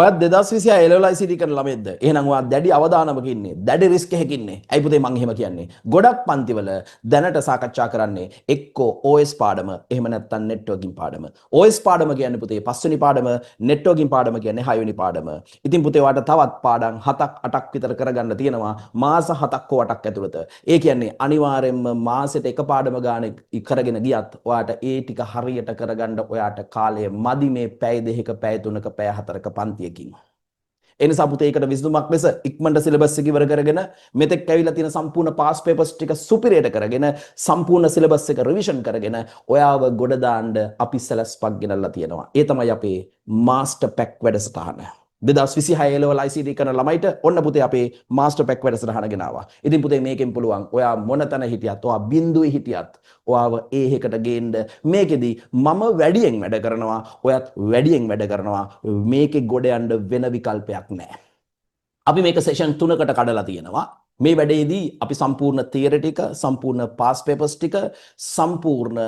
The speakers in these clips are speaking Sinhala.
ඔයත් 2026 එලෙවල් ICT කරන ළමෙක්ද? එහෙනම් ඔයා දැඩි අවදානමක ඉන්නේ. දැඩි රිස්ක් එකක ඉන්නේ. ඇයි පුතේ මං එහෙම කියන්නේ? ගොඩක් පන්තිවල දැනට සාකච්ඡා කරන්නේ එක්කෝ OS පාඩම, එහෙම නැත්නම් නෙට්වර්කින් පාඩම. OS පාඩම කියන්නේ පුතේ පස්වෙනි පාඩම, නෙට්වර්කින් පාඩම කියන්නේ හයවෙනි පාඩම. ඉතින් පුතේ ඔයාට තවත් පාඩම් 7ක් 8ක් විතර කරගන්න තියෙනවා මාස 7ක් හෝ 8ක් ඇතුළත. ඒ කියන්නේ අනිවාර්යයෙන්ම මාසෙට එක පාඩම ගාන කරගෙන ගියත් ඔයාට ඒ ටික හරියට කරගන්න ඔයාට කාලය මදි මේ පැය දෙකක පැය තුනක පැය හතරක පන්තියකින්. ඒ නිසා පුතේ ඒකට විසඳුමක් ලෙස ඉක්මනට සිලබස් එක ඉවර කරගෙන මෙතෙක් ඇවිල්ලා තියෙන සම්පූර්ණ පාස් පේපර්ස් ටික සුපිරියට කරගෙන සම්පූර්ණ සිලබස් එක රිවිෂන් කරගෙන ඔයාව ගොඩ දාන්න අපි සැලැස්පක් ගෙනල්ලා තියෙනවා. ඒ තමයි අපේ මාස්ටර් පැක් වැඩසටහන. 2026 ලෙවල් ICT කරන ළමයිට ඔන්න පුතේ අපේ මාස්ටර් පැක් වැඩසටහන ගෙනාවා. ඉතින් පුතේ මේකෙන් පුළුවන් ඔයා මොන තැන හිටියත් ඔයා බිඳුවේ හිටියත් ඔයාව ඒ එකකට ගේන්න මේකෙදි මම වැඩියෙන් වැඩ කරනවා ඔයත් වැඩියෙන් වැඩ කරනවා මේකේ ගොඩ යන්න වෙන විකල්පයක් නැහැ. අපි මේක සෙෂන් 3කට කඩලා තියෙනවා. මේ වැඩේදී අපි සම්පූර්ණ තියරි ටික සම්පූර්ණ පාස් පේපර්ස් ටික සම්පූර්ණ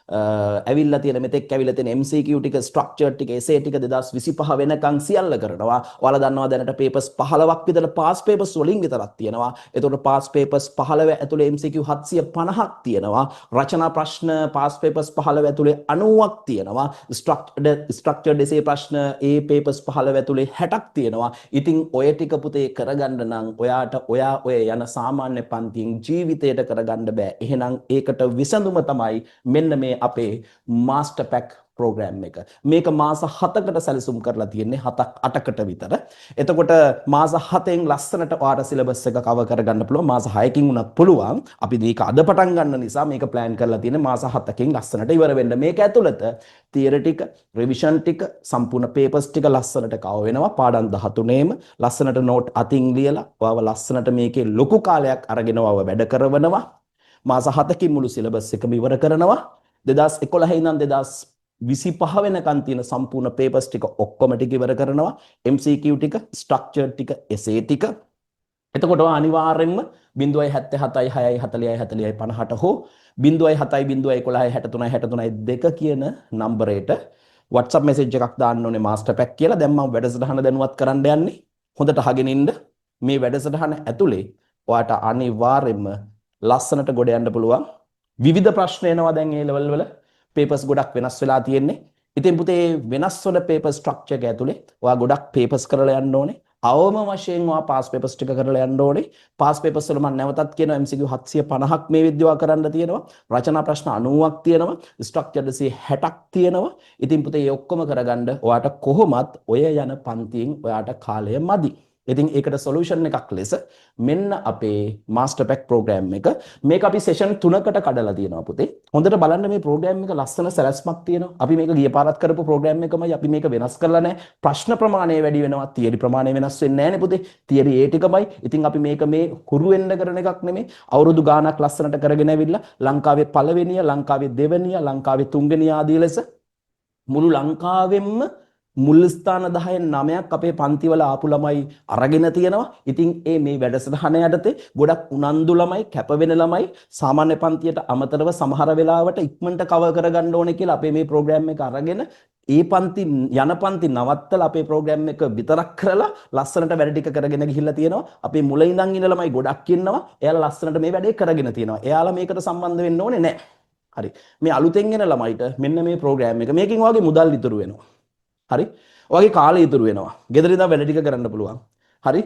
ඇවිල්ලා තියෙන මෙතෙක් ඇවිල්ලා තියෙන MCQ ටික ස්ට්‍රක්චර් ටික එසේ ටික 2025 වෙනකන් සියල්ල කරනවා. ඔයාලා දන්නවා දැනට පේපර්ස් 15ක් විතර පාස් පේපර්ස් වලින් විතරක් තියෙනවා. ඒතකොට පාස් පේපර්ස් 15 ඇතුලේ MCQ 750ක් තියෙනවා. රචනා ප්‍රශ්න පාස් පේපර්ස් 15 ඇතුලේ 90ක් තියෙනවා. ස්ට්‍රක්චර්ඩ් එසේ ප්‍රශ්න ඒ පේපර්ස් 15 ඇතුලේ 60ක් තියෙනවා. ඉතින් ඔය ටික පුතේ කරගන්න නම් ඔයාට ඔයා ඔය යන සාමාන්‍ය පන්තියෙන් ජීවිතයට කරගන්න බෑ. එහෙනම් ඒකට විසඳුම තමයි මෙන්න මේ අපේ මාස්ටර් පැක් ප්‍රෝග්‍රෑම් එක. මේක මාස 7කට සැලසුම් කරලා තියෙන්නේ 7ක් 8කට විතර. එතකොට මාස 7න් ලස්සනට ඔයාට සිලබස් එක කවර් කරගන්න පුළුවන්. මාස 6කින් උනත් පුළුවන්. අපි මේක අද පටන් ගන්න නිසා මේක ප්ලෑන් කරලා තියෙන්නේ මාස 7කින් ලස්සනට ඉවර වෙන්න. මේක ඇතුළත තියරි ටික, රිවිෂන් ටික, සම්පූර්ණ පේපර්ස් ටික ලස්සනට කවර් වෙනවා. පාඩම් 13ේම ලස්සනට නෝට් අතින් ලියලා ඔයාව ලස්සනට මේකේ ලොකු කාලයක් අරගෙන ඔයාව වැඩ කරවනවා. මාස 7කින් මුළු සිලබස් එකම ඉවර කරනවා. 2011 ඉඳන් 2025 වෙනකන් තියෙන සම්පූර්ණ පේපර්ස් ටික ඔක්කොම ටික ඉවර කරනවා. MCQ ටික, ස්ට්‍රක්චර් ටික, එසේ ටික. එතකොට අනිවාර්යෙන්ම 0.77 6යි 40යි 40යි 50ට හෝ 0.7යි 0.11යි 63යි 63යි 2 කියන නම්බරයට WhatsApp message එකක් දාන්න ඕනේ මාස්ටර් පැක් කියලා. දැන් මම වැඩසටහන දැනුවත් කරන්න යන්නේ. හොඳට අහගෙන ඉන්න. මේ වැඩසටහන ඇතුලේ ඔයාට අනිවාර්යෙන්ම ලස්සනට ගොඩ යන්න පුළුවන්. විවිධ ප්‍රශ්න එනවා දැන් ඒ ලෙවල් වල පේපර්ස් ගොඩක් වෙනස් වෙලා තියෙන්නේ. ඉතින් පුතේ වෙනස් වල පේපර් ස්ට්‍රක්චර් එක ඇතුලේ ඔයා ගොඩක් පේපර්ස් කරලා යන්න ඕනේ. අවම වශයෙන් ඔයා පාස් පේපර්ස් ටික කරලා යන්න ඕනේ. පාස් පේපර්ස් වල මම නැවතත් කියනවා MCQ 750ක් මේ විද්‍යාව කරන්න තියෙනවා. රචනා ප්‍රශ්න 90ක් තියෙනවා. ස්ට්‍රක්චර්ඩ් 60ක් තියෙනවා. ඉතින් පුතේ මේ ඔක්කොම කරගන්න ඔයාට කොහොමත් ඔය යන පන්තියෙන් ඔයාට කාලය මදි. ඉතින් ඒකට සොලියුෂන් එකක් ලෙස මෙන්න අපේ මාස්ටර් පැක් ප්‍රෝග්‍රෑම් එක. මේක අපි සෙෂන් 3කට කඩලා තියෙනවා පුතේ. හොඳට බලන්න මේ ප්‍රෝග්‍රෑම් එක ලස්සන සැලැස්මක් තියෙනවා. අපි මේක ගිය පාරත් කරපු ප්‍රෝග්‍රෑම් එකමයි. අපි මේක වෙනස් කරලා නැහැ. ප්‍රශ්න ප්‍රමාණය වැඩි වෙනවා. තියරි ප්‍රමාණය වෙනස් වෙන්නේ නැහැ නේ පුතේ. තියරි ඒ ටිකමයි. ඉතින් අපි මේක මේ හුරු වෙන්න කරන එකක් නෙමෙයි. අවුරුදු ගාණක් ලස්සනට කරගෙන ඇවිල්ලා ලංකාවේ පළවෙනිය, ලංකාවේ දෙවෙනිය, ලංකාවේ තුන්වෙනිය ආදී ලෙස මුළු ලංකාවෙම මුල් ස්ථාන 10න් 9ක් අපේ පන්තිවල ආපු ළමයි අරගෙන තියෙනවා. ඉතින් මේ වැඩසටහන යටතේ ගොඩක් උනන්දු ළමයි, කැප වෙන ළමයි සාමාන්‍ය පන්තියට අමතරව සමහර වෙලාවට ඉක්මනට කවර් කරගන්න ඕනේ කියලා අපේ මේ ප්‍රෝග්‍රෑම් එක අරගෙන ඒ පන්ති යන පන්ති නවත්තලා අපේ ප්‍රෝග්‍රෑම් එක විතරක් කරලා ලස්සනට වැඩ ටික කරගෙන ගිහිල්ලා තියෙනවා. අපේ මුල ඉඳන් ඉන්න ළමයි ගොඩක් ඉන්නවා. එයාලා ලස්සනට මේ වැඩේ කරගෙන තියෙනවා. එයාලා මේකට සම්බන්ධ වෙන්න ඕනේ නැහැ. හරි. මේ අලුතෙන් එන ළමයිට මෙන්න මේ ප්‍රෝග්‍රෑම් එක මේකෙන් ඔයාගේ මුදල් ඉතුරු වෙනවා. හරි ඔයාගේ කාලය ඉතුරු වෙනවා. ගෙදර ඉඳන් වැඩ ටික කරන්න පුළුවන්. හරි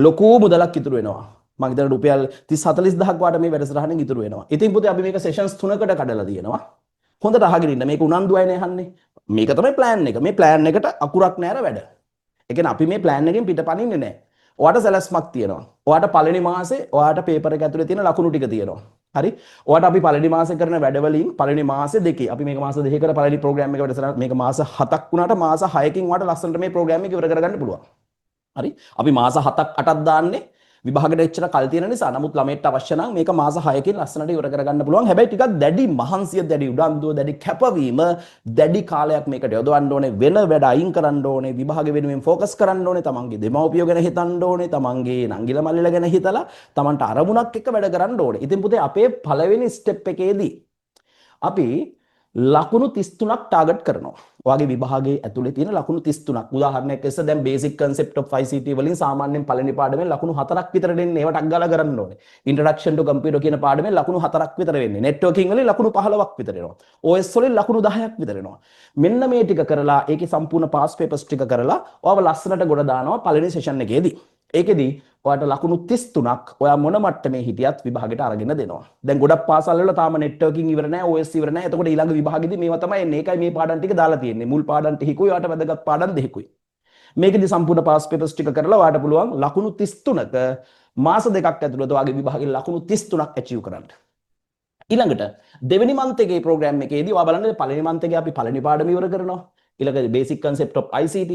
ලොකු මුදලක් ඉතුරු වෙනවා. මම හිතන රුපියල් 30 40000ක් වාට මේ වැඩසටහනෙන් ඉතුරු වෙනවා. ඉතින් පුතේ අපි මේක සෙෂන්ස් 3කට කඩලා තියෙනවා. හොඳට අහගෙන ඉන්න. මේක උනන්දු අයනේ අහන්නේ. මේක තමයි ප්ලෑන් එක. මේ ප්ලෑන් එකට අකුරක් නෑර වැඩ. ඒ කියන්නේ අපි මේ ප්ලෑන් එකෙන් පිටපනින්නේ නෑ. ඔයාට සැලැස්මක් තියෙනවා. ඔයාට පළවෙනි මාසේ ඔයාට පේපර් එක ඇතුලේ තියෙන ලකුණු ටික තියෙනවා. හරි ඔයාට අපි පළවෙනි මාසේ කරන වැඩවලින් පළවෙනි මාසේ දෙකේ අපි මේක මාස දෙකකට පළවෙනි ප්‍රෝග්‍රෑම් එක වැඩසටහන මේක මාස 7ක් වුණාට මාස 6කින් ඔයාට ලස්සනට මේ ප්‍රෝග්‍රෑම් එක ඉවර කරගන්න පුළුවන්. හරි අපි මාස 7ක් 8ක් දාන්නේ විභාගෙට එච්චර කල් තියෙන නිසා. නමුත් ළමයට අවශ්‍ය නම් මේක මාස 6කින් ලස්සනට ඉවර කරගන්න පුළුවන්. හැබැයි ටිකක් දැඩි මහන්සිය, දැඩි උනන්දුව, දැඩි කැපවීම, දැඩි කාලයක් මේකට යොදවන්න ඕනේ. වෙන වැඩ අයින් කරන්න ඕනේ. විභාගෙ වෙනුවෙන් ફોකස් කරන්න ඕනේ. තමන්ගේ දෙමව්පියෝ ගැන හිතන්න ඕනේ. තමන්ගේ නංගිලා මල්ලිලා ගැන හිතලා තමන්ට අරමුණක් එක්ක වැඩ කරන්න ඕනේ. ඉතින් පුතේ අපේ පළවෙනි ස්ටෙප් එකේදී අපි ලකුණු 33ක් ටාගට් කරනවා. ඔයාගේ විභාගයේ ඇතුලේ තියෙන ලකුණු 33ක්. උදාහරණයක් ලෙස දැන් බේසික් කන්සෙප්ට් ඔෆ් ICT වලින් සාමාන්‍යයෙන් පළවෙනි පාඩමෙන් ලකුණු 4ක් විතර දෙන්නේ. ඒවට අග්ගාලා කරන්න ඕනේ. ඉන්ට්‍රොඩක්ෂන් ටු කම්පියුටර් කියන පාඩමෙන් ලකුණු 4ක් විතර වෙන්නේ. නෙට්වර්කින් වලින් ලකුණු 15ක් විතර එනවා. OS වලින් ලකුණු 10ක් විතර එනවා. මෙන්න මේ ටික කරලා ඒකේ සම්පූර්ණ පාස් පේපර්ස් ටික කරලා ඔයාව ලස්සනට ගොඩ දානවා පළවෙනි සෙෂන් එකේදී. ඒකෙදී ඔයාට ලකුණු 33ක් ඔයා මොන මට්ටමේ හිටියත් විභාගෙට අරගෙන දෙනවා. දැන් ගොඩක් පාසල් වල තාම නෙට්වර්කින් ඉවර නැහැ, OS ඉවර නැහැ. එතකොට ඊළඟ විභාගෙදී මේවා තමයි එන්නේ. ඒකයි මේ පාඩම් ටික දාලා තියෙන්නේ. මුල් පාඩම් ටිකකුයි ඔයාට වැදගත් පාඩම් දෙකකුයි. මේකෙදී සම්පූර්ණ පාස් පේපර්ස් ටික කරලා ඔයාට පුළුවන් ලකුණු 33ක මාස දෙකක් ඇතුළත ඔයාගේ විභාගෙ ලකුණු 33ක් ඇචීව් කරන්න. ඊළඟට දෙවෙනි මන්ත් එකේ ප්‍රෝග්‍රෑම් එකේදී ඔයා බලන්න පළවෙනි මන්ත් එකේ අපි පළවෙනි පාඩම ඉවර කරනවා. ඊළඟ basic concept of ICT,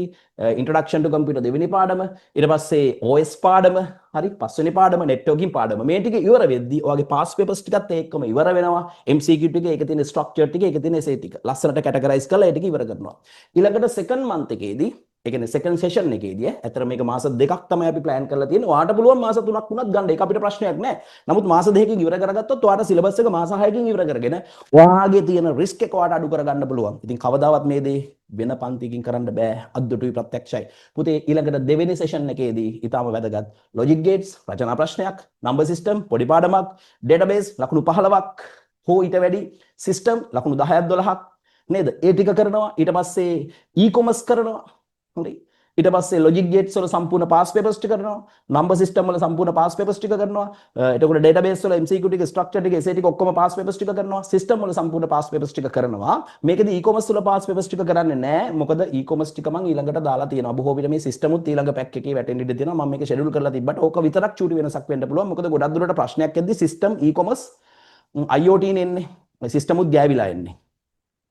introduction to computer දෙවෙනි පාඩම, ඊට පස්සේ OS පාඩම, හරි පස්වෙනි පාඩම නෙට්වර්කින් පාඩම. මේ ටික ඉවර වෙද්දී ඔයාගේ පාස් පේපර්ස් ටිකත් ඒකම ඉවර වෙනවා. MCQ ටික, ඒකේ තියෙන ස්ට්‍රක්චර් ටික, ඒකේ තියෙන essay ටික ලස්සනට කැටගරයිස් කරලා ඒ ටික ඉවර කරනවා. ඊළඟට සෙකන්ඩ් මන්ත් එකේදී ඒ කියන්නේ සෙකන්ඩ් සෙෂන් එකේදී ඇත්තට මේක මාස දෙකක් තමයි අපි ප්ලෑන් කරලා තියෙන්නේ. ඔයාට පුළුවන් මාස 3ක් වුණත් ගන්න. ඒක අපිට ප්‍රශ්නයක් නෑ. නමුත් මාස 2කින් ඉවර කරගත්තොත් ඔයාට සිලබස් එක මාස 6කින් ඉවර කරගෙන ඔයාගේ තියෙන රිස්ක් එක ඔයාට අඩු කරගන්න පුළුවන්. ඉතින් කවදාවත් මේ දේ වෙන පන්තිකින් කරන්න බෑ. අද්දුටුයි ප්‍රත්‍යක්ෂයි. පුතේ ඊළඟට දෙවෙනි සෙෂන් එකේදී ඊටාම වැදගත් ලොජික් ගේට්ස්, රචනා ප්‍රශ්නයක්, නම්බර් සිස්ටම්, පොඩි පාඩමක්, ඩේටාබේස් ලකුණු 15ක් හෝ ඊට වැඩි, සිස්ටම් ලකුණු 10ක් 12ක් නේද? ඒ ටික කරනවා. ඊට පස්සේ ඊ-කොමර්ස් කරනවා. හරි. ඊට පස්සේ ලොජික් ගේට්ස් වල සම්පූර්ණ පාස් පේපර්ස් ටික කරනවා. නම්බර් සිස්ටම් වල සම්පූර්ණ පාස් පේපර්ස් ටික කරනවා. එතකොට ඩේටාබේස් වල MCQ ටික, ස්ට්‍රක්චර් ටික, essay ටික ඔක්කොම පාස් පේපර්ස් ටික කරනවා. සිස්ටම් වල සම්පූර්ණ පාස් පේපර්ස් ටික කරනවා. මේකදී ඊ-කොමර්ස් වල පාස් පේපර්ස් ටික කරන්නේ නැහැ. මොකද ඊ-කොමර්ස් ටික මම ඊළඟට දාලා තියෙනවා. බොහෝ විට මේ සිස්ටම් උත් ඊළඟ පැක් එකේ වැටෙන්න ඉඩ තියෙනවා. මම මේක ෂෙඩියුල් කරලා තිබ්බට ඕක විතරක් චූටි වෙනසක් වෙන්න පුළුවන්. මොකද ගොඩක් දුරට ප්‍රශ්නයක් එද්දි සිස්ටම්, ඊ-කොමර්ස්, IoT නේ එන්නේ. සිස්ටම් උත් ගෑවිලා එන්නේ.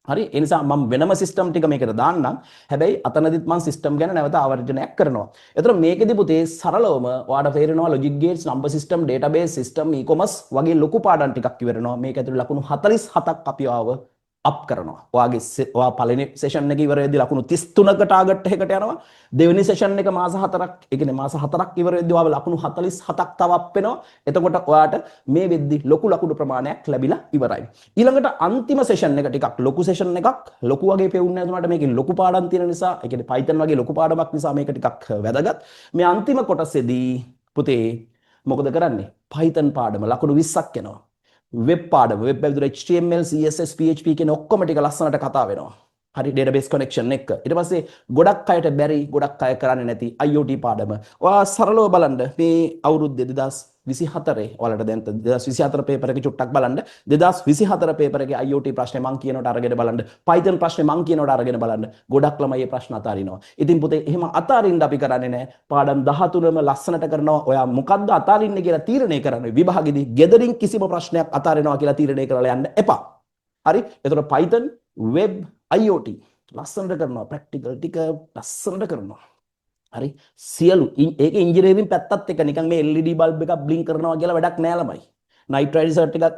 හරි, ඒ නිසා මම වෙනම සිස්ටම් ටික මේකට දාන්නම්. හැබැයි අතනදිත් මම සිස්ටම් ගැන නැවත ආවර්ජනයක් කරනවා. එතකොට මේකෙදි පුතේ සරලවම ඔයාට තේරෙනවා logic gates, number system, database system, e-commerce වගේ ලොකු පාඩම් ටිකක් ඉවරනවා. මේක ඇතුළේ ලකුණු 47ක් අපි ආව අප් කරනවා. ඔයා පළවෙනි සෙෂන් එක ඉවර වෙද්දී ලකුණු 33ක ටාගට් එකකට යනවා. දෙවෙනි සෙෂන් එක මාස 4ක්, ඒ කියන්නේ මාස 4ක් ඉවර වෙද්දී ඔයාව ලකුණු 47ක් තව අප් වෙනවා. එතකොට ඔයාට මේ වෙද්දී ලොකු ලකුණු ප්‍රමාණයක් ලැබිලා ඉවරයි. ඊළඟට අන්තිම සෙෂන් එක ටිකක් ලොකු සෙෂන් එකක්. ලොකු වගේ පෙවුන්නේ නැතුණාට මේකේ ලොකු පාඩම් තියෙන නිසා, ඒ කියන්නේ Python වගේ ලොකු පාඩමක් නිසා මේක ටිකක් වැදගත්. මේ අන්තිම කොටසේදී පුතේ මොකද කරන්නේ? Python පාඩම ලකුණු 20ක් එනවා. වෙබ් පාඩම, වෙබ් ඇතුළේ HTML, CSS, PHP කියන ඔක්කොම ටික ලස්සනට කතා වෙනවා. හරි, database connection එක. ඊට පස්සේ ගොඩක් අයට බැරි, ගොඩක් අය කරන්නේ නැති IoT පාඩම. ඔයා සරලව බලන්න මේ අවුරුද්දේ 2024 ඔයාලට දැන් 2024 පේපර් එක චුට්ටක් බලන්න. 2024 පේපර් එකේ IoT ප්‍රශ්නේ මං කියනවට අරගෙන බලන්න. Python ප්‍රශ්නේ මං කියනවට අරගෙන බලන්න. ගොඩක් ළමයි මේ ප්‍රශ්න අතාරිනවා. ඉතින් පුතේ එහෙම අතාරින්න අපි කරන්නේ නැහැ. පාඩම් 13ම ලස්සනට කරනවා. ඔයා මොකද්ද අතාරින්නේ කියලා තීරණය කරන්න. විභාගෙදී ගෙදරින් කිසිම ප්‍රශ්නයක් අතාරිනවා කියලා තීරණය කරලා යන්න එපා. හරි? එතකොට Python, web, IoT ලස්සනට කරනවා. ප්‍රැක්ටිකල් ටික ලස්සනට කරනවා. හරි, සියලු ඒක ඉංජිනේරින් පැත්තත් එක නිකන් මේ LED බල්බ් එකක් බ්ලින්ක් කරනවා කියලා වැඩක් නෑ ළමයි. නයිට් රයිඩ්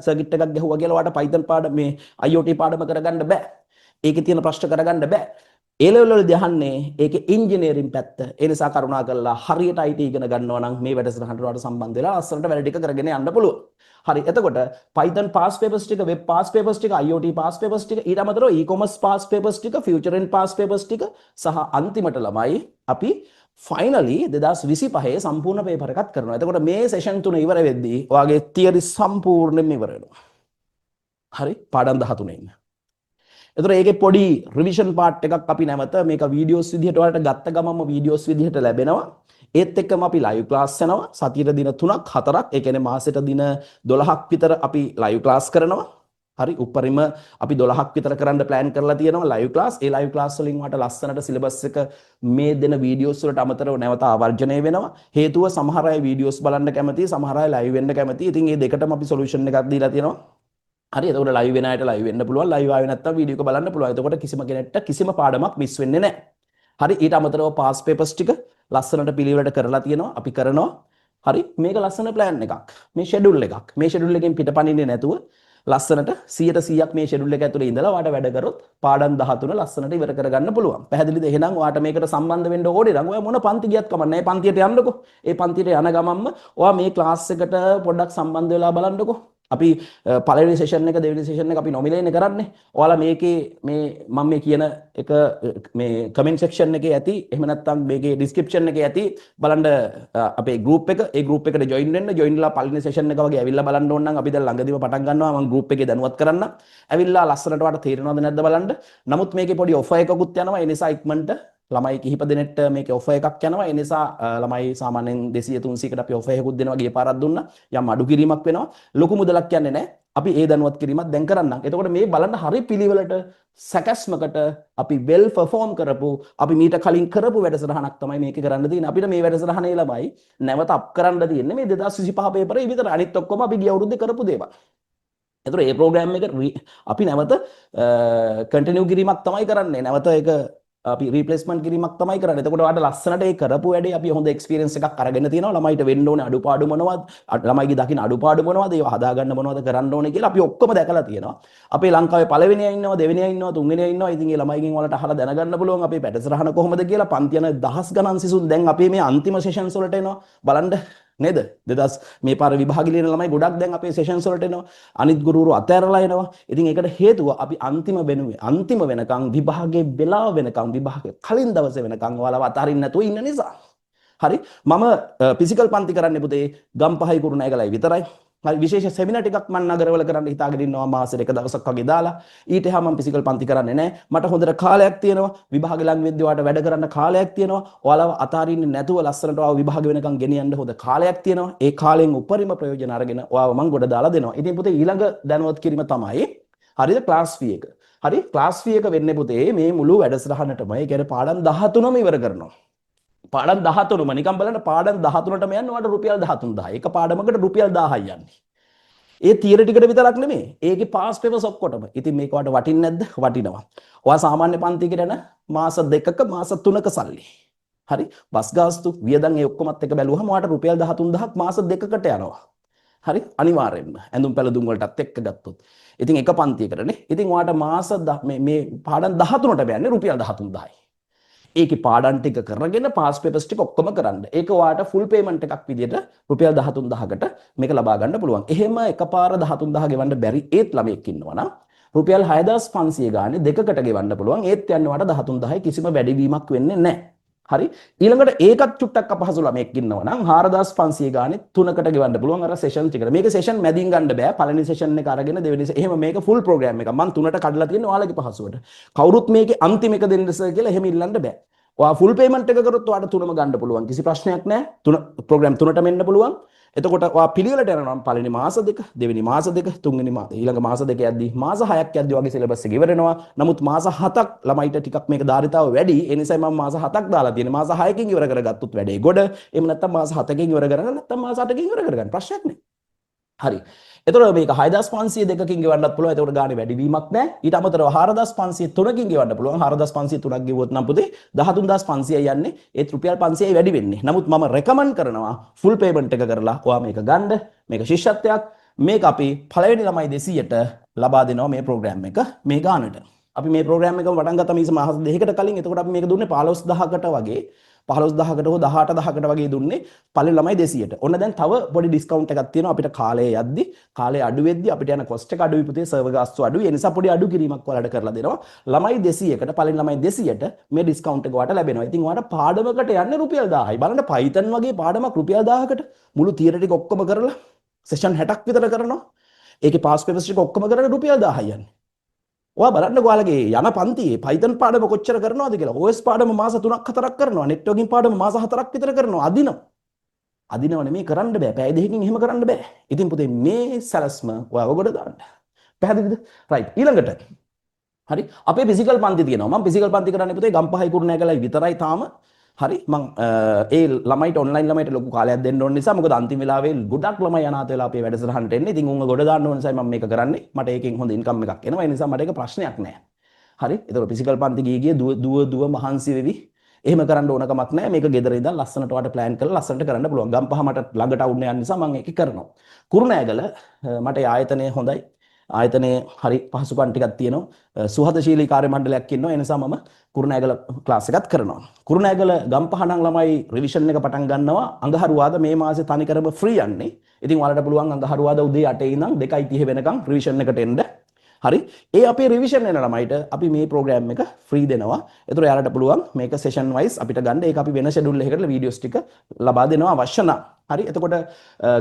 සර්කිට් එකක් ගැහුවා කියලා ඔයාලට Python පාඩම මේ IoT පාඩම කරගන්න බෑ. ඒකේ තියෙන ප්‍රශ්න කරගන්න බෑ. ඒ ලෙවල් වලදී අහන්නේ ඒකේ ඉංජිනේරින් පැත්ත. ඒ නිසා කරුණාකරලා හරියට IT ඉගෙන ගන්නවා නම් මේ වැඩසටහනට ඔයාලට සම්බන්ධ වෙලා ලස්සනට වැඩ ටික කරගෙන යන්න පුළුවන්. හරි, එතකොට Python පාස් පේපර්ස් ටික, වෙබ් පාස් පේපර්ස් ටික, IoT පාස් පේපර්ස් ටික, ඊට අමතරව e-commerce පාස් පේපර්ස් ටික, future end පාස් පේපර්ස් ටික සහ අන්තිමට ළමයි අපි ෆයිනලි 2025 සම්පූර්ණ පේපර් එකක් කරනවා. එතකොට මේ සෙෂන් 3 ඉවර වෙද්දී ඔයාගේ තියරි සම්පූර්ණයෙන්ම ඉවර වෙනවා. හරි, පාඩම් 13 ඉන්න. එතකොට ඒකේ පොඩි රිවිෂන් පාර්ට් එකක් අපි නැවත මේක වීඩියෝස් විදිහට ඔයාලට ගත්ත ගමන්ම වීඩියෝස් විදිහට ලැබෙනවා. ඒත් එක්කම අපි ලයිව් ක්ලාස් යනවා. සතියේ දින 3ක් 4ක්, ඒ කියන්නේ මාසෙට දින 12ක් විතර අපි ලයිව් ක්ලාස් කරනවා. හරි, උපරිම අපි 12ක් විතර කරන්න ප්ලෑන් කරලා තියෙනවා ලයිව් ක්ලාස්. ඒ ලයිව් ක්ලාස් වලින් වට ලස්සනට සිලබස් එක මේ දෙන වීඩියෝස් වලට අමතරව නැවත ආවර්ජනය වෙනවා. හේතුව සමහර අය වීඩියෝස් බලන්න කැමතියි, සමහර අය ලයිව් වෙන්න කැමතියි. ඉතින් මේ දෙකටම අපි සොලියුෂන් එකක් දීලා තියෙනවා. හරි, එතකොට ලයිව් වෙන අයට ලයිව් වෙන්න පුළුවන්, ලයිව් ආවේ නැත්නම් වීඩියෝ එක බලන්න පුළුවන්. එතකොට කිසිම කෙනෙක්ට කිසිම පාඩමක් මිස් වෙන්නේ නැහැ. හරි, ඊට අමතරව පාස් පේපර්ස් ටික ලස්සනට පිළිවෙලට කරලා තියෙනවා, අපි කරනවා. හරි, මේක ලස්සන ප්ලෑන් එකක්. මේ ෂෙඩියුල් එකක්. මේ ෂෙඩියුල් එකෙන් පිටපණින්නේ නැතුව ලස්සනට 100%ක් මේ ෂෙඩියුල් එක ඇතුලේ ඉඳලා ඔයාට වැඩ කරොත් පාඩම් 13 ලස්සනට ඉවර කරගන්න පුළුවන්. පැහැදිලිද? එහෙනම් ඔයාට මේකට සම්බන්ධ වෙන්න ඕනේ නම් ඔයා මොන පන්ති ගියත් කමක් නැහැ. පන්තියට යන්නකෝ. ඒ පන්තියට යන ගමන්ම ඔයා මේ ක්ලාස් එකට පොඩ්ඩක් සම්බන්ධ වෙලා බලන්නකෝ. අපි පළවෙනි සෙෂන් එක දෙවෙනි සෙෂන් එක අපි නොමිනේට් කරන්නේ. ඔයාලා මේකේ මේ මම මේ කියන එක මේ කමෙන්ට් සෙක්ෂන් එකේ ඇති. එහෙම නැත්නම් මේකේ ඩිස්ක්‍රිප්ෂන් එකේ ඇති. බලන්න අපේ ගෲප් එක. ඒ ගෲප් එකට ජොයින් වෙන්න. ජොයින් වෙලා පළවෙනි සෙෂන් එක වගේ ඇවිල්ලා බලන්න ඕන නම් අපි දැන් ළඟදීම පටන් ගන්නවා. මම ගෲප් එකේ දැනුවත් කරන්න. ඇවිල්ලා ලස්සනට වට තේරෙනවද නැද්ද බලන්න. නමුත් මේකේ පොඩි ඔෆර් එකකුත් යනවා. ඒ නිසා ඉක්මනට ළමයි කිහිප දෙනෙක්ට මේකේ ඔෆර් එකක් යනවා. ඒ නිසා ළමයි සාමාන්‍යයෙන් 200 300කට අපි ඔෆර් එකකුත් දෙනවා. ගිය පාරක් දුන්නා. යම් අඩු කිරීමක් වෙනවා. ලොකු මුදලක් යන්නේ නැහැ. අපි ඒ දැනුවත් කිරීමක් දැන් කරන්නම්. එතකොට මේ බලන්න හරි පිළිවෙලට සැකස්මකට අපි වෙල් පර්ෆෝම් කරපු අපි මීට කලින් කරපු වැඩසටහනක් තමයි මේක කරන්න තියෙන්නේ. අපිට මේ වැඩසටහනේ ළමයි නැවත අප් කරන්න තියෙන්නේ මේ 2025 පේපරේ විතර. අනිත් ඔක්කොම අපි ගිය අවුරුද්දේ කරපු දේවල්. එතකොට මේ ප්‍රෝග්‍රෑම් එක අපි නැවත කන්ටිනියු කිරීමක් තමයි කරන්නේ. නැවත ඒක අපි රීප්ලේස්මන්ට් කිරීමක් තමයි කරන්නේ. එතකොට ඔයාලට ලස්සනට ඒ කරපු වැඩේ අපි හොඳ එක්ස්පීරියන්ස් එකක් අරගෙන තියෙනවා. ළමයිට වෙන්න ඕනේ අඩුපාඩු මොනවද? ළමයිගේ දකින්න අඩුපාඩු මොනවද? ඒවා හදාගන්න මොනවද කරන්න ඕනේ කියලා අපි ඔක්කොම දැකලා තියෙනවා. අපේ ලංකාවේ පළවෙනියා ඉන්නවා, දෙවෙනියා ඉන්නවා, තුන්වෙනියා ඉන්නවා. ඉතින් ඒ ළමයිගෙන් ඔයාලට අහලා දැනගන්න පුළුවන් අපේ පැටසරහන කොහොමද කියලා. පන්ති යන දහස් ගණන් සිසුන් දැන් අපේ මේ අන්තිම සෙෂන්ස් වලට එනවා. බලන්න නේද? 2000 මේ පාර විභාග ලියන ළමයි ගොඩක් දැන් අපේ සෙෂන්ස් වලට එනවා. අනිත් ගුරුවරු අතෑරලා එනවා. ඉතින් ඒකට හේතුව අපි අන්තිම වෙනකන් විභාගේ වෙලාව වෙනකන් විභාගේ කලින් දවසේ වෙනකන් ඔයාලව අතාරින්න නැතුව ඉන්න නිසා. හරි? මම ෆිසිකල් පන්ති කරන්නේ පුතේ ගම්පහයි කුරුණෑගලයි විතරයි. හරි විශේෂ සෙමිනාර් ටිකක් මම නගරවල කරන්න හිතාගෙන ඉන්නවා මාසෙට එක දවසක් වගේ දාලා. ඊට එහා මම ෆිසිකල් පන්ති කරන්නේ නැහැ. මට හොඳට කාලයක් තියෙනවා. විභාග ළඟ වෙද්දී ඔයාලට වැඩ කරන්න කාලයක් තියෙනවා. ඔයාලව අතාරින්නේ නැතුව ලස්සනට ඔයාව විභාග වෙනකන් ගෙනියන්න හොඳ කාලයක් තියෙනවා. ඒ කාලයෙන් උපරිම ප්‍රයෝජන අරගෙන ඔයාව මම ගොඩ දාලා දෙනවා. ඉතින් පුතේ ඊළඟ දැනුවත් කිරීම තමයි හරිද ක්ලාස් ෆී එක. හරි ක්ලාස් ෆී එක වෙන්නේ පුතේ මේ මුළු වැඩසටහනටම ඒ කියන්නේ පාඩම් 13ම ඉවර කරනවා. පාඩම් 13ම නිකන් බලන්න පාඩම් 13ටම යන්න ඔයාලට රුපියල් 13000. එක පාඩමකට රුපියල් 1000යි යන්නේ. ඒ තියරිටිකට විතරක් නෙමෙයි. ඒකේ පාස් පේපර්ස් ඔක්කොටම. ඉතින් මේක වට වටින්නේ නැද්ද? වටිනවා. ඔයා සාමාන්‍ය පන්තියකට යන මාස 2ක මාස 3ක සල්ලි. හරි? බස් ගාස්තු, වියදම් ඒ ඔක්කොමත් එක බැලුවම ඔයාට රුපියල් 13000ක් මාස 2කට යනවා. හරි? අනිවාර්යෙන්ම. ඇඳුම් පැළඳුම් වලටත් එක්ක ගත්තොත්. ඉතින් එක පන්තියකටනේ. ඉතින් ඔයාට මාස මේ පාඩම් 13ට බෑන්නේ රුපියල් 13000යි. ඒකේ පාඩම් ටික කරගෙන පාස් පේපර්ස් ටික ඔක්කොම කරන්න. ඒක ඔයාට ෆුල් පේමන්ට් එකක් විදියට රුපියල් 13000කට මේක ලබා ගන්න පුළුවන්. එහෙම එකපාර 13000 ගෙවන්න බැරි ඒත් ළමෙක් ඉන්නවා නම් රුපියල් 6500 ගානේ දෙකකට ගෙවන්න පුළුවන්. ඒත් යන්නේ ඔයාට 13000යි කිසිම වැඩිවීමක් වෙන්නේ නැහැ. හරි? ඊළඟට ඒකත් චුට්ටක් අපහසු ළමෙක් ඉන්නවා නම් 4500 ගානේ තුනකට ගෙවන්න පුළුවන් අර සෙෂන් ටිකට. මේක සෙෂන් මැදින් ගන්න බෑ. පළවෙනි සෙෂන් එක අරගෙන දෙවෙනි එහෙම මේක ෆුල් ප්‍රෝග්‍රෑම් එකක්. මම තුනට කඩලා තියෙන්නේ ඔයාලගේ පහසුවට. කවුරුත් මේකේ අන්තිම එක දෙන්න සර් කියලා එහෙම ඉල්ලන්න බෑ. ඔයා ෆුල් පේමන්ට් එක කරොත් ඔයාට තුනම ගන්න පුළුවන්. කිසි ප්‍රශ්නයක් නැහැ. තුන ප්‍රෝග්‍රෑම් තුනටම එන්න පුළුවන්. එතකොට ඔයා පිළිවෙලට යනවා නම් පළවෙනි මාස දෙක, දෙවෙනි මාස දෙක, තුන්වෙනි මාස ඊළඟ මාස දෙක යද්දී මාස 6ක් යද්දී වගේ සිලබස් එක ඉවර වෙනවා. නමුත් මාස 7ක් ළමයිට ටිකක් මේක ධාරිතාව වැඩි. ඒ නිසා මම මාස 7ක් දාලා තියෙනවා. මාස 6කින් ඉවර කරගත්තොත් වැඩේ ගොඩ. එහෙම නැත්නම් මාස 7කින් ඉවර කරගන්න නැත්නම් මාස 8කින් ඉවර කරගන්න ප්‍රශ්නයක් නැහැ. හරි. එතකොට මේක 6500 දෙකකින් ගෙවන්නත් පුළුවන්. එතකොට ගානේ වැඩිවීමක් නැහැ. ඊට අමතරව 4500 තුනකින් ගෙවන්න පුළුවන්. 4500 තුනක් ගෙවුවොත් නම් පුතේ 13500යි යන්නේ. ඒත් රුපියල් 500යි වැඩි වෙන්නේ. නමුත් මම රෙකමන්ඩ් කරනවා ෆුල් පේමන්ට් එක කරලා ඔයා මේක ගන්න. මේක ශිෂ්‍යත්වයක්. මේක අපි පළවෙනි ළමයි 200ට ලබා දෙනවා මේ ප්‍රෝග්‍රෑම් එක මේ ගානට. අපි මේ ප්‍රෝග්‍රෑම් එක පටන් ගත්තා මේ මාස දෙකකට කලින්. එතකොට අපි මේක දුන්නේ 15000කට වගේ 15000කට හෝ 18000කට වගේ දුන්නේ පළවෙනි ළමයි 200ට. ඔන්න දැන් තව පොඩි ඩිස්කවුන්ට් එකක් තියෙනවා අපිට කාලය යද්දි. කාලය අඩු වෙද්දි අපිට යන කොස්ට් එක අඩුයි පුතේ සර්වර් ගාස්තු අඩුයි. ඒ නිසා පොඩි අඩු කිරීමක් ඔයාලට කරලා දෙනවා. ළමයි 200කට පළවෙනි ළමයි 200ට මේ ඩිස්කවුන්ට් එක ඔයාලට ලැබෙනවා. ඉතින් ඔයාලට පාඩමකට යන්නේ රුපියල් 1000යි. බලන්න Python වගේ පාඩමක් රුපියල් 1000කට මුළු තියරි ටික ඔක්කොම කරලා සෙෂන් 60ක් විතර කරනවා. ඒකේ පාස් පේපර්ස් ටික ඔක්කොම කරලා රුපියල් 1000යි යන්නේ. ඔයා බලන්න ඔයාලගේ යන පන්තියේ Python පාඩම කොච්චර කරනවද කියලා. OS පාඩම මාස 3ක් 4ක් කරනවා. networking පාඩම මාස 4ක් විතර කරනවා. අදිනව නෙමෙයි කරන්න බෑ. පැය දෙකකින් එහෙම කරන්න බෑ. ඉතින් පුතේ මේ සැලස්ම ඔයාව ගොඩ දාන්න. පැහැදිලිද? රයිට්. ඊළඟට හරි අපේ ෆිසිකල් පන්ති තියෙනවා. මම ෆිසිකල් පන්ති කරන්නේ පුතේ ගම්පහයි කුරුණෑගලයි විතරයි තාම. හරි මම ඒ ළමයිට ඔන්ලයින් ළමයිට ලොකු කාලයක් දෙන්න ඕන නිසා මොකද අන්තිම වෙලාවේ ගොඩක් ළමයි අනාථ වෙලා අපේ වැඩසටහනට එන්නේ. ඉතින් උන්ව ගොඩ දාන්න ඕන නිසා මම මේක කරන්නේ. මට ඒකෙන් හොඳ ඉන්කම් එකක් එනවා. ඒ නිසා මට ඒක ප්‍රශ්නයක් නෑ. හරි. ඒතකොට ෆිසිකල් පන්ති ගියේ දුව මහන්සි වෙවි. එහෙම කරන්න ඕන කමක් නෑ. මේක ගෙදර ඉඳන් ලස්සනට වට ප්ලෑන් කරලා ලස්සනට කරන්න පුළුවන්. ගම්පහ මට ළඟට අවුන්න යන නිසා මම ඒක කරනවා. කුරුණෑගල මට ආයතනය හොඳයි. ආයතනයේ හරි පහසුකම් ටිකක් තියෙනවා. සුහදශීලී කාර්ය මණ්ඩලයක් ඉන්නවා. ඒ නිසා මම කුරුණෑගල ක්ලාස් එකත් කරනවා. කුරුණෑගල ගම්පහ නම් ළමයි රිවිෂන් එක පටන් ගන්නවා අඟහරුවාද මේ මාසේ තනිකරම ෆ්‍රී යන්නේ. ඉතින් ඔයාලට පුළුවන් අඟහරුවාද උදේ 8 ඉඳන් 2:30 වෙනකම් රිවිෂන් එකට එන්න. හරි ඒ අපේ රිවිෂන් එන ළමයිට අපි මේ ප්‍රෝග්‍රෑම් එක ෆ්‍රී දෙනවා. ඒතර යාලට පුළුවන් මේක සෙෂන් වයිස් අපිට ගන්න. ඒක අපි වෙන ෂෙඩියුල් එකකට වීඩියෝස් ටික ලබා දෙනවා අවශ්‍ය නම්. හරි එතකොට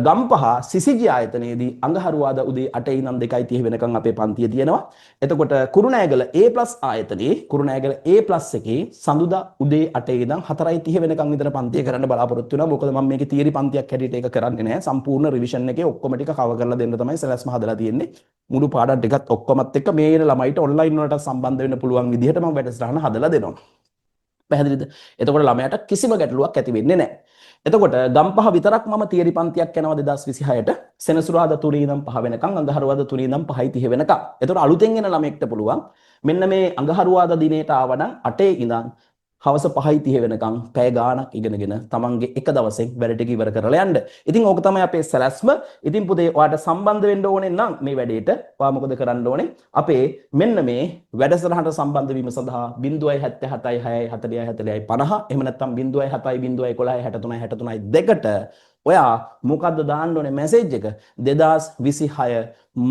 ගම්පහ සිසිජි ආයතනයේදී අඟහරුවාදා උදේ 8 ඉඳන් 2:30 වෙනකම් අපේ පන්තිය තියෙනවා. එතකොට කුරුණෑගල A+ ආයතනයේ කුරුණෑගල A+ එකේ සඳුදා උදේ 8 ඉඳන් 4:30 වෙනකම් විතර පන්තිය කරන්න බලාපොරොත්තු වෙනවා. මොකද මම මේකේ තියරි පන්තියක් හැටියට ඒක කරන්නේ නැහැ. සම්පූර්ණ රිවිෂන් එකේ ඔක්කොම ටික කවර් කරලා දෙන්න තමයි සෙලස්ම හදලා තියෙන්නේ. මුළු පාඩම් ටිකත් ඔක්කොමත් එක්ක මේ ළමයිට ඔන්ලයින් වලට සම්බන්ධ වෙන්න පුළුවන් විදිහට මම වැඩසටහන හදලා දෙනවා. පැහැදිලිද? එතකොට ළමයාට කිසිම ගැටලුවක් ඇති වෙන්නේ නැහැ. එතකොට ගම්පහ විතරක් මම තියරි පන්තියක් යනවා 2026ට සෙනසුරාදා 3 ඉඳන් 5 වෙනකම් අඟහරුවාදා 3 ඉඳන් 5:30 වෙනකම්. එතකොට අලුතෙන් එන ළමයෙක්ට පුළුවන් මෙන්න මේ අඟහරුවාදා දිනේට ආවනම් 8 ඉඳන් හවස 5:30 වෙනකම් පැය ගාණක් ඉගෙනගෙන තමන්ගේ එක දවසෙන් වැඩ ටික ඉවර කරලා යන්න. ඉතින් ඕක තමයි අපේ සැලැස්ම. ඉතින් පුතේ ඔයාට සම්බන්ධ වෙන්න ඕනේ නම් මේ වැඩේට ඔයා මොකද කරන්න ඕනේ? අපේ මෙන්න මේ වැඩසටහනට සම්බන්ධ වීම සඳහා 077 6 40 40 50 එහෙම නැත්නම් 070 11 63 63 2ට ඔයා මොකද්ද දාන්න ඕනේ මැසේජ් එක 2026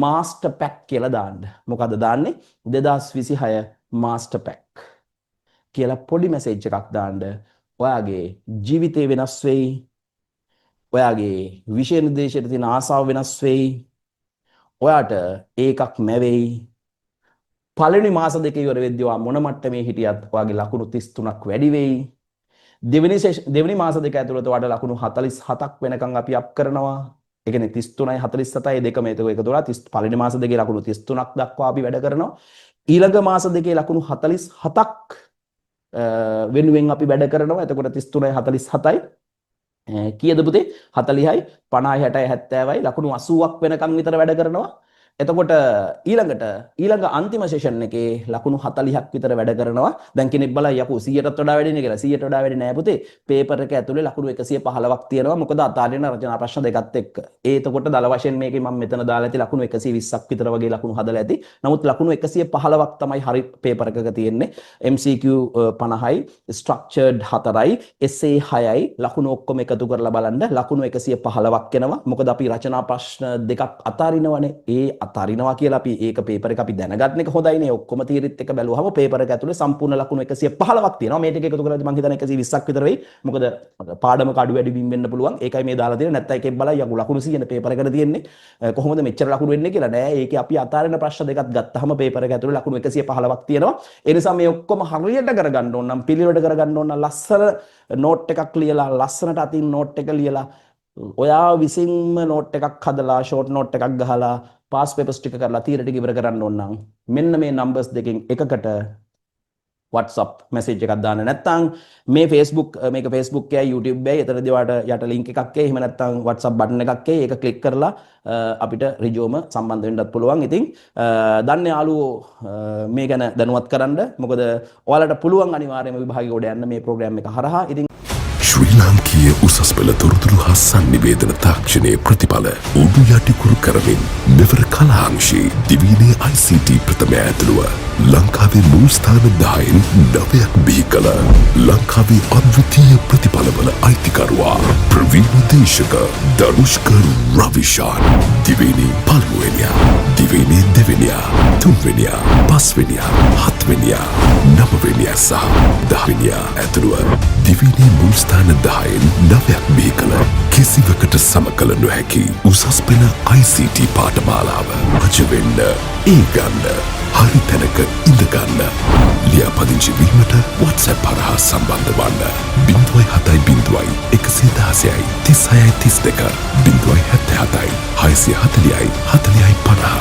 මාස්ටර් පැක් කියලා දාන්න. මොකද්ද දාන්නේ? 2026 මාස්ටර් පැක් කියලා පොඩි මැසේජ් එකක් දාන්න. ඔයාගේ ජීවිතේ වෙනස් වෙයි. ඔයාගේ විෂය නිර්දේශයට තියෙන ආසාව වෙනස් වෙයි. ඔයාට ඒකක් නැවෙයි. පළවෙනි මාස දෙක ඉවර වෙද්දී ඔයා මොන මට්ටමේ හිටියත් ඔයාගේ ලකුණු 33ක් වැඩි වෙයි. දෙවෙනි මාස දෙක ඇතුළත ඔයාට ලකුණු 47ක් වෙනකන් අපි අප් කරනවා. ඒ කියන්නේ 33යි 47යි දෙකම එකතු වෙලා පළවෙනි මාස දෙකේ ලකුණු 33ක් දක්වා අපි වැඩ කරනවා. ඊළඟ මාස දෙකේ ලකුණු 47ක් වෙනුවෙන් අපි වැඩ කරනවා. එතකොට 33යි 47යි කීයද පුතේ 40යි 50යි 60යි 70යි ලකුණු 80ක් වෙනකන් විතර වැඩ කරනවා. එතකොට ඊළඟ අන්තිම සෙෂන් එකේ ලකුණු 40ක් විතර වැඩ කරනවා. දැන් කෙනෙක් බලයි යකෝ 100ටත් වඩා වැඩිනේ කියලා. 100ට වඩා වැඩි නෑ පුතේ. පේපර් එක ඇතුලේ ලකුණු 115ක් තියෙනවා. මොකද අතාරින රචනා ප්‍රශ්න දෙකත් එක්ක. එතකොට දල වශයෙන් මේකේ මම මෙතන දාලා ඇති ලකුණු 120ක් විතර වගේ ලකුණු හදලා ඇති. නමුත් ලකුණු 115ක් තමයි හරි පේපර් එකක තියෙන්නේ. MCQ 50යි, structured 4යි, essay 6යි ලකුණු ඔක්කොම එකතු කරලා බලන්න ලකුණු 115ක් එනවා. මොකද අපි රචනා ප්‍රශ්න දෙකක් අතාරිනවනේ. අතාරිනවා කියලා අපි ඒක පේපර් එක අපි දැනගන්න එක හොඳයිනේ. ඔක්කොම තීරිත් එක බැලුවහම පේපර් එක ඇතුලේ සම්පූර්ණ ලකුණු 115ක් තියෙනවා. මේ ටික එකතු කරලා මම හිතන්නේ 120ක් විතර වෙයි. මොකද පාඩමක අඩු වැඩි වීම වෙන්න පුළුවන්. ඒකයි මේ දාලා තියෙන්නේ. නැත්නම් එකෙක් බලයි යකු ලකුණු 100 පේපර් එකට තියෙන්නේ. කොහොමද මෙච්චර ලකුණු වෙන්නේ කියලා නෑ. ඒකේ අපි අතාරින ප්‍රශ්න දෙකක් ගත්තාම පේපර් එක ඇතුලේ ලකුණු 115ක් තියෙනවා. ඒ නිසා මේ ඔක්කොම හරියට කරගන්න ඕන නම් පිළිවෙලට කරගන්න ඕන නම් ලස්සන නෝට් එකක් ලියලා ලස්සනට අතින් නෝට් එක ලියලා ඔයා විසින්ම නෝට් එකක් හදලා ෂෝට් නෝට් එකක් ගහලා පාස් පේපර්ස් ටික කරලා තීර ටික ඉවර කරන්න ඕන නම් මෙන්න මේ නම්බර්ස් දෙකෙන් එකකට WhatsApp message එකක් දාන්න. නැත්නම් මේ Facebook මේක Facebook එකයි YouTube එකයි එතනදී ඔයාලට යට link එකක් එයි. එහෙම නැත්නම් WhatsApp button එකක් එයි. ඒක click කරලා අපිට ඍජුවම සම්බන්ධ වෙන්නත් පුළුවන්. ඉතින් දන්න යාළුවෝ මේ ගැන දැනුවත් කරන්න. මොකද ඔයාලට පුළුවන් අනිවාර්යයෙන්ම විභාගය ගොඩ යන්න මේ ප්‍රෝග්‍රෑම් එක හරහා. ඉතින් ශ්‍රී ලාංකීය උසස් පෙළ තොරතුරු හා සංනිවේදන තාක්ෂණයේ ප්‍රතිඵල උඩු යටිකුරු කරමින් මෙවර කලාංශී දිවීනේ ICT ප්‍රථමය ඇතුළුව ලංකාවේ මුල් ස්ථාන 10න් 9ක් බිහි කළ ලංකාවේ අද්විතීය ප්‍රතිඵලවල අයිතිකරුවා ප්‍රවීණ දේශක ධනුෂ්ක රවිශාන් දිවයිනේ පළමුවෙනියා දිවයිනේ දෙවෙනියා තුන්වෙනියා පස්වෙනියා හත්වෙනියා නවවෙනියා සහ 10වෙනියා ඇතුළුව දිවයිනේ මුල් ස්ථාන 10න් 9ක් බිහි කළ කිසිවකට සමකල නොහැකි උසස් පෙළ ICT පාඨමාලාව අජවෙන්න ඒ ගන්න හරි තැනක ඉඳගන්න ලියාපදිංචි වීමට WhatsApp හරහා සම්බන්ධ වන්න 070 116 36 32 077 640 40 50